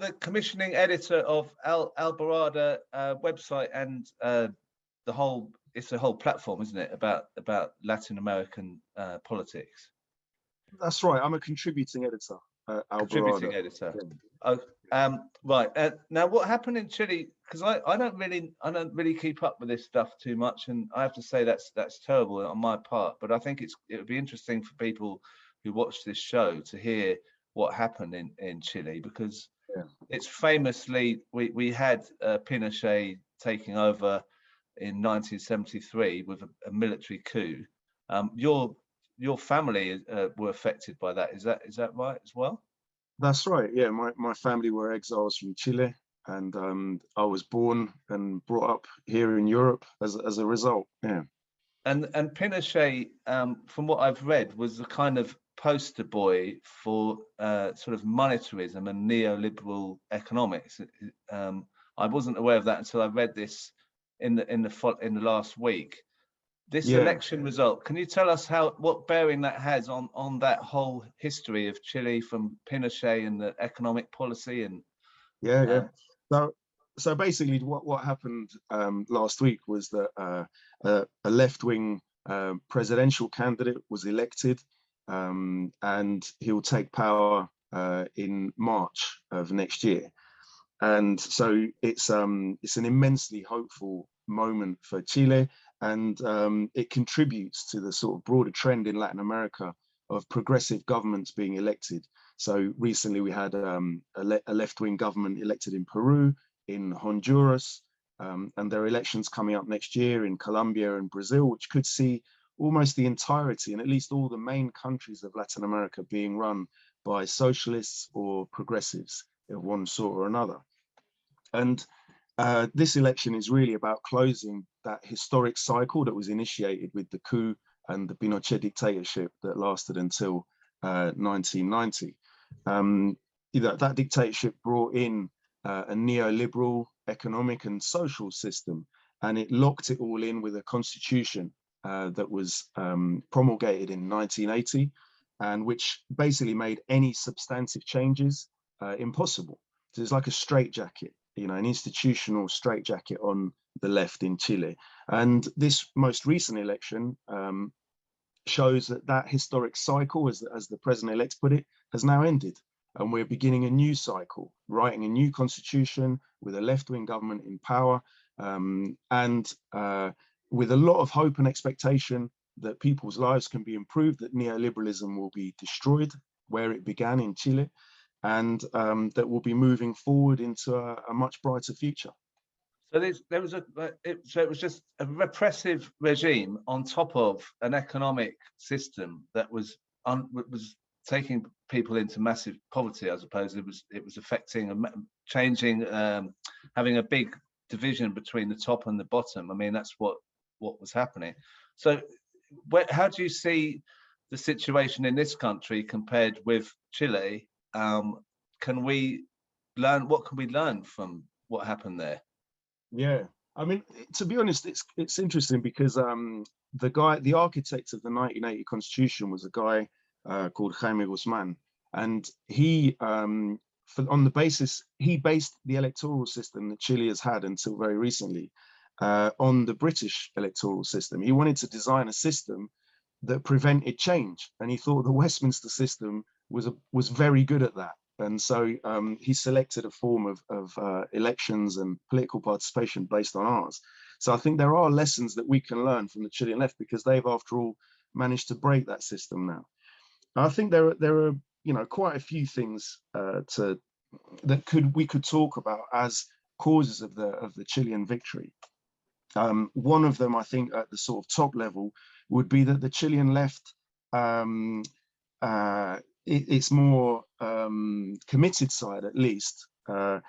you're the commissioning editor of Alhambra website and it's a whole platform, isn't it, about Latin American politics? That's right. I'm a contributing editor. Contributing editor. Yeah. Oh, right. Now, what happened in Chile? Because I don't really keep up with this stuff too much, and I have to say that's terrible on my part. But I think it would be interesting for people who watch this show to hear what happened in Chile, because it's famously we had Pinochet taking over in 1973 with a military coup. Your family were affected by that. Is that right as well? That's right. Yeah, my family were exiles from Chile, and I was born and brought up here in Europe as a result. Yeah. And Pinochet, from what I've read, was the kind of poster boy for sort of monetarism and neoliberal economics. I wasn't aware of that until I read this in the last week. This election result, can you tell us what bearing that has on that whole history of Chile from Pinochet and the economic policy? And so basically what happened last week was that a left-wing presidential candidate was elected, and he'll take power in March of next year. And so it's an immensely hopeful moment for Chile, and it contributes to the sort of broader trend in Latin America of progressive governments being elected. So recently we had a left-wing government elected in Peru, in Honduras, and there are elections coming up next year in Colombia and Brazil, which could see almost the entirety and at least all the main countries of Latin America being run by socialists or progressives of one sort or another. And this election is really about closing that historic cycle that was initiated with the coup and the Pinochet dictatorship that lasted until 1990. That dictatorship brought in a neoliberal economic and social system, and it locked it all in with a constitution that was promulgated in 1980, and which basically made any substantive changes impossible. So it's like a straitjacket, an institutional straitjacket on the left in Chile. And this most recent election shows that historic cycle, as the president-elect put it, has now ended. And we're beginning a new cycle, writing a new constitution with a left-wing government in power, and with a lot of hope and expectation that people's lives can be improved, that neoliberalism will be destroyed where it began in Chile, and that we'll be moving forward into a much brighter future. So it was just a repressive regime on top of an economic system that was taking people into massive poverty. I suppose it was affecting, changing, having a big division between the top and the bottom. I mean, that's what was happening. So how do you see the situation in this country compared with Chile? What can we learn from what happened there? Yeah, I mean, to be honest, it's interesting because the architect of the 1980 Constitution was a guy called Jaime Guzman, and he based the electoral system that Chile has had until very recently on the British electoral system. He wanted to design a system that prevented change, and he thought the Westminster system was very good at that. And so he selected a form of elections and political participation based on ours. So I think there are lessons that we can learn from the Chilean left, because they've, after all, managed to break that system now. I think there are quite a few things we could talk about as causes of the Chilean victory. One of them, I think, at the sort of top level, would be that the Chilean left, its more committed side, at least, I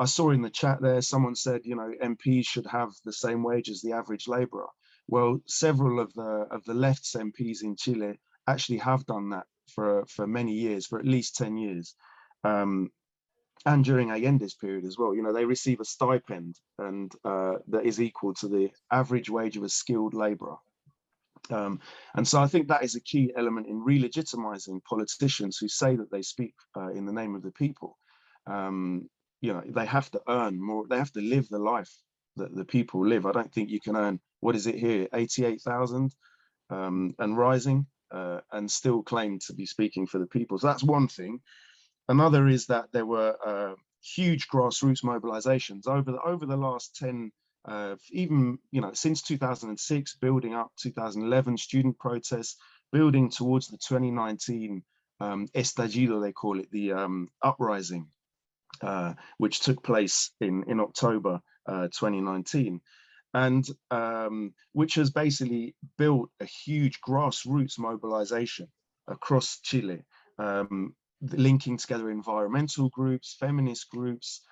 saw in the chat there, someone said, MPs should have the same wage as the average labourer. Well, several of the left's MPs in Chile actually have done that for many years, for at least 10 years. And during Allende's period as well, they receive a stipend and that is equal to the average wage of a skilled labourer. And so I think that is a key element in re-legitimizing politicians who say that they speak in the name of the people. you know, they have to earn more, they have to live the life that the people live. I don't think you can earn, what is it here, 88,000 and rising, and still claim to be speaking for the people. So that's one thing. Another is that there were huge grassroots mobilizations over the last 10, even, you know, since 2006, building up 2011 student protests, building towards the 2019 estallido, they call it, the uprising, which took place in October 2019, and which has basically built a huge grassroots mobilization across Chile, linking together environmental groups, feminist groups,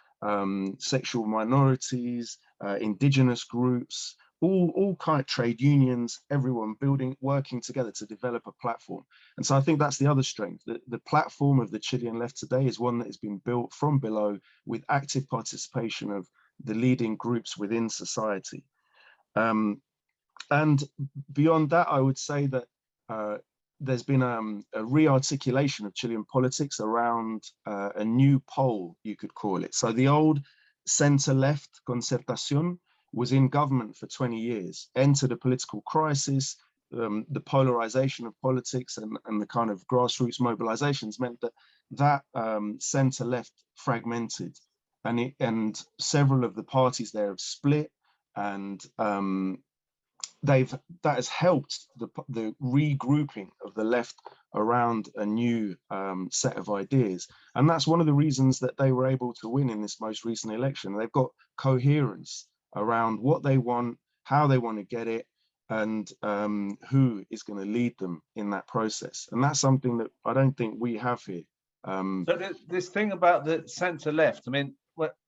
sexual minorities, indigenous groups, all kind of trade unions, everyone working together to develop a platform. And so I think that's the other strength. The platform of the Chilean left today is one that has been built from below with active participation of the leading groups within society. And beyond that, I would say that there's been a re-articulation of Chilean politics around a new pole, you could call it. So the old center-left Concertación was in government for 20 years, entered a political crisis. The polarization of politics and the kind of grassroots mobilizations meant that center-left fragmented, and several of the parties there have split, and that has helped the regrouping of the left around a new set of ideas. And that's one of the reasons that they were able to win in this most recent election. They've got coherence around what they want, how they want to get it, and who is going to lead them in that process. And that's something that I don't think we have here. So this thing about the centre left, I mean,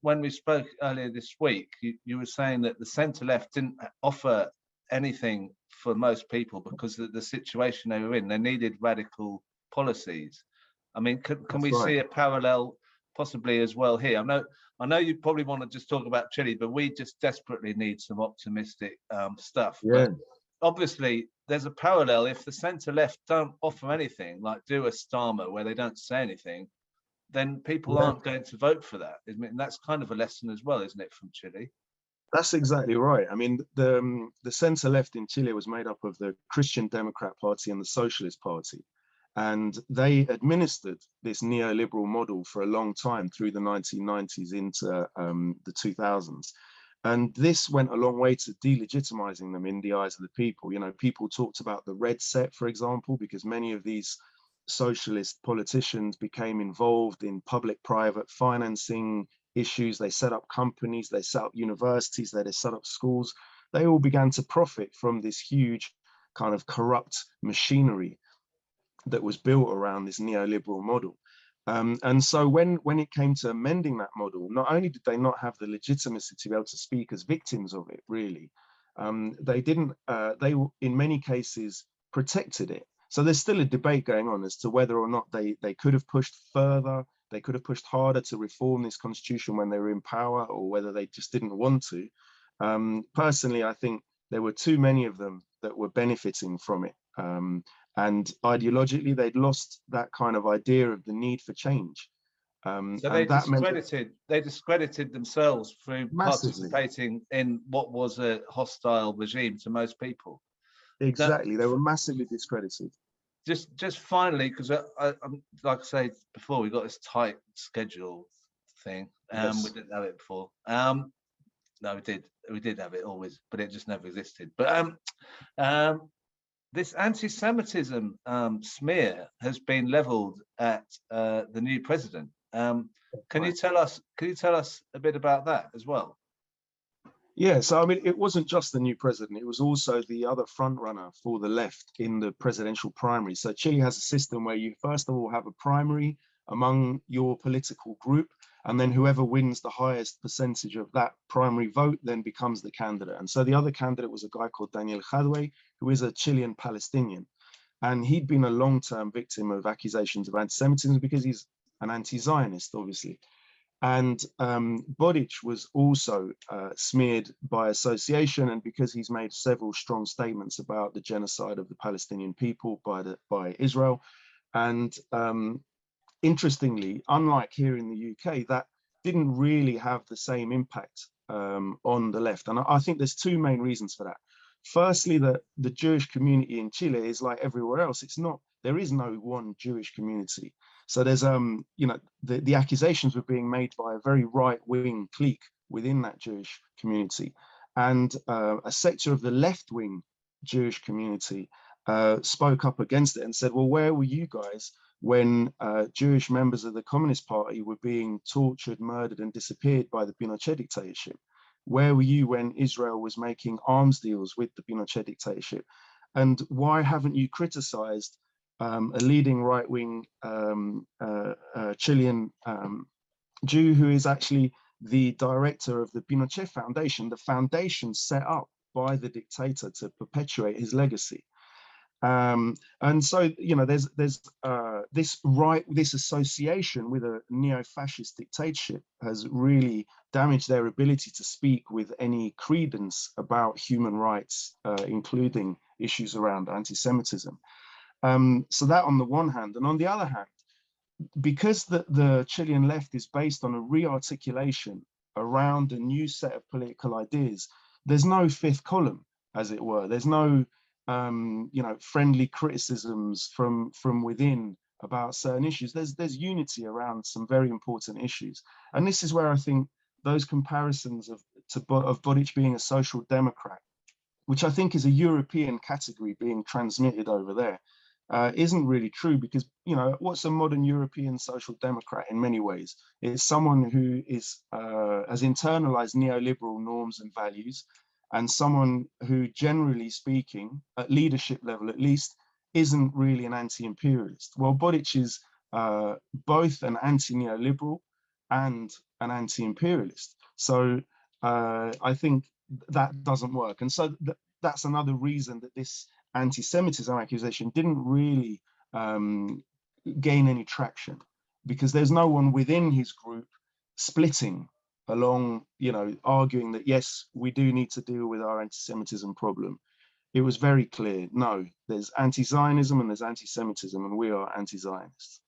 when we spoke earlier this week, you were saying that the centre left didn't offer anything for most people because of the situation they were in. They needed radical policies. I mean, can we see a parallel possibly as well here? I know you probably want to just talk about Chile, but we just desperately need some optimistic stuff. Yeah. But obviously, there's a parallel. If the centre left don't offer anything, like do a Starmer where they don't say anything, then people aren't going to vote for that. I mean, that's kind of a lesson as well, isn't it, from Chile? That's exactly right. I mean, the centre left in Chile was made up of the Christian Democrat Party and the Socialist Party. And they administered this neoliberal model for a long time through the 1990s into the 2000s. And this went a long way to delegitimizing them in the eyes of the people. You know, people talked about the red set, for example, because many of these socialist politicians became involved in public-private financing issues. They set up companies, they set up universities, they set up schools. They all began to profit from this huge kind of corrupt machinery that was built around this neoliberal model. And so when it came to amending that model, not only did they not have the legitimacy to be able to speak as victims of it, really, they didn't, they in many cases protected it. So there's still a debate going on as to whether or not they could have pushed further, they could have pushed harder to reform this constitution when they were in power, or whether they just didn't want to. Personally, I think there were too many of them that were benefiting from it. And ideologically, they'd lost that kind of idea of the need for change. So they discredited themselves through participating in what was a hostile regime to most people. Exactly, they were massively discredited. Just finally, because I'm like I say before, we got this tight schedule thing. Yes. We didn't have it before. No, we did have it always, but it just never existed. But this anti-Semitism smear has been leveled at the new president. Can you tell us a bit about that as well? Yeah, so I mean, it wasn't just the new president, it was also the other front runner for the left in the presidential primary. So Chile has a system where you first of all have a primary among your political group, and then whoever wins the highest percentage of that primary vote then becomes the candidate. And so the other candidate was a guy called Daniel Jadwe, who is a Chilean Palestinian. And he'd been a long-term victim of accusations of anti-Semitism because he's an anti-Zionist, obviously. And Boric was also smeared by association, and because he's made several strong statements about the genocide of the Palestinian people by Israel. And interestingly, unlike here in the UK, that didn't really have the same impact on the left. And I think there's two main reasons for that. Firstly, that the Jewish community in Chile is like everywhere else. There is no one Jewish community. So there's, the accusations were being made by a very right-wing clique within that Jewish community. And a sector of the left-wing Jewish community spoke up against it and said, well, where were you guys when Jewish members of the Communist Party were being tortured, murdered, and disappeared by the Pinochet dictatorship? Where were you when Israel was making arms deals with the Pinochet dictatorship? And why haven't you criticized a leading right-wing Chilean Jew who is actually the director of the Pinochet Foundation, the foundation set up by the dictator to perpetuate his legacy? And so, there's this association with a neo-fascist dictatorship has really damaged their ability to speak with any credence about human rights, including issues around anti-Semitism. So that on the one hand, and on the other hand, because the Chilean left is based on a re-articulation around a new set of political ideas, there's no fifth column, as it were. There's no friendly criticisms from within about certain issues. There's unity around some very important issues, and this is where I think those comparisons of Boric being a social democrat, which I think is a European category being transmitted over there, isn't really true, because what's a modern European social democrat in many ways? It's someone who has internalized neoliberal norms and values, and someone who, generally speaking, at leadership level at least, isn't really an anti-imperialist. Well, Boric is both an anti-neoliberal and an anti-imperialist. So I think that doesn't work. And so that's another reason that this anti-Semitism accusation didn't really gain any traction, because there's no one within his group splitting along, arguing that, yes, we do need to deal with our anti-Semitism problem. It was very clear, no, there's anti-Zionism and there's anti-Semitism, and we are anti-Zionists.